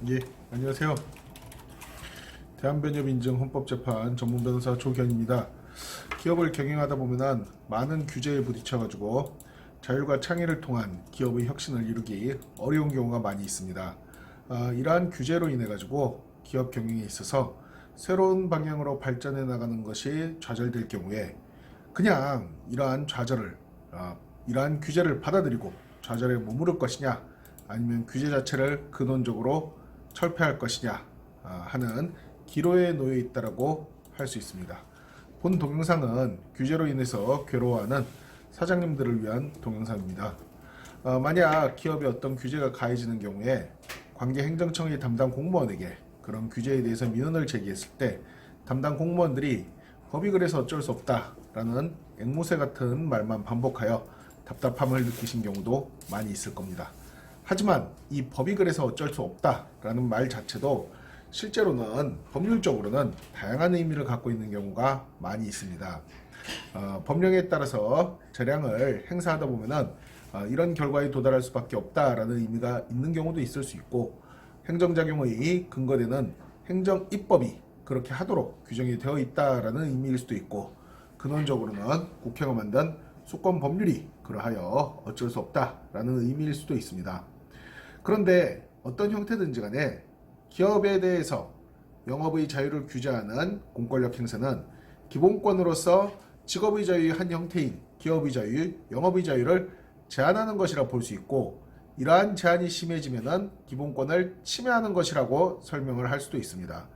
예, 안녕하세요. 대한변협인증헌법재판 전문변호사 조견입니다. 기업을 경영하다 보면 많은 규제에 부딪혀가지고 자율과 창의를 통한 기업의 혁신을 이루기 어려운 경우가 많이 있습니다. 이러한 규제로 인해 가지고 기업 경영에 있어서 새로운 방향으로 발전해 나가는 것이 좌절될 경우에 그냥 이러한 규제를 받아들이고 좌절에 머무를 것이냐, 아니면 규제 자체를 근원적으로 철폐할 것이냐 하는 기로에 놓여 있다라고 할 수 있습니다. 본 동영상은 규제로 인해서 괴로워하는 사장님들을 위한 동영상입니다. 만약 기업에 어떤 규제가 가해지는 경우에 관계 행정청의 담당 공무원에게 그런 규제에 대해서 민원을 제기했을 때 담당 공무원들이 법이 그래서 어쩔 수 없다라는 앵무새 같은 말만 반복하여 답답함을 느끼신 경우도 많이 있을 겁니다. 하지만 이 법이 그래서 어쩔 수 없다라는 말 자체도 실제로는 법률적으로는 다양한 의미를 갖고 있는 경우가 많이 있습니다. 법령에 따라서 재량을 행사하다 보면은 이런 결과에 도달할 수밖에 없다라는 의미가 있는 경우도 있을 수 있고, 행정작용의 근거되는 행정입법이 그렇게 하도록 규정이 되어 있다라는 의미일 수도 있고, 근원적으로는 국회가 만든 수권 법률이 그러하여 어쩔 수 없다라는 의미일 수도 있습니다. 그런데 어떤 형태든지 간에 기업에 대해서 영업의 자유를 규제하는 공권력 행사는 기본권으로서 직업의 자유의 한 형태인 기업의 자유, 영업의 자유를 제한하는 것이라 볼 수 있고, 이러한 제한이 심해지면 기본권을 침해하는 것이라고 설명을 할 수도 있습니다.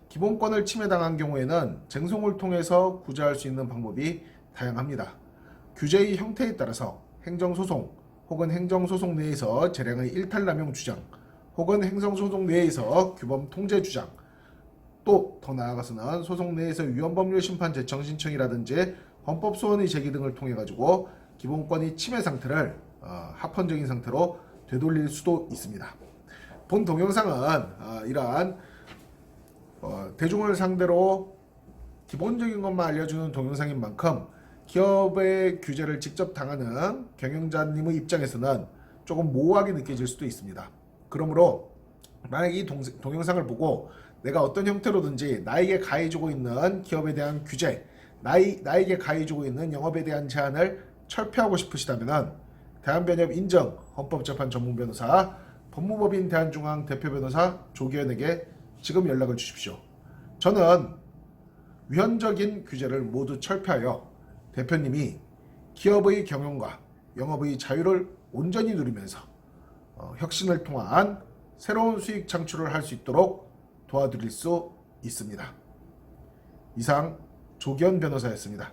기본권을 침해당한 경우에는 쟁송을 통해서 구제할 수 있는 방법이 다양합니다. 규제의 형태에 따라서 행정소송 혹은 행정소송 내에서 재량의 일탈남용 주장, 혹은 행정소송 내에서 규범 통제 주장, 또 더 나아가서는 소송 내에서 위헌법률 심판 제청 신청이라든지 헌법소원의 제기 등을 통해 가지고 기본권의 침해 상태를 합헌적인 상태로 되돌릴 수도 있습니다. 본 동영상은 이러한 대중을 상대로 기본적인 것만 알려주는 동영상인 만큼 기업의 규제를 직접 당하는 경영자님의 입장에서는 조금 모호하게 느껴질 수도 있습니다. 그러므로 만약 이 동영상을 보고 내가 어떤 형태로든지 나에게 가해지고 있는 기업에 대한 규제, 나에게 가해지고 있는 영업에 대한 제한을 철폐하고 싶으시다면 대한변협 인정 헌법재판 전문변호사 법무법인 대한중앙 대표변호사 조기현에게 지금 연락을 주십시오. 저는 위헌적인 규제를 모두 철폐하여 대표님이 기업의 경영과 영업의 자유를 온전히 누리면서 혁신을 통한 새로운 수익 창출을 할 수 있도록 도와드릴 수 있습니다. 이상 조기현 변호사였습니다.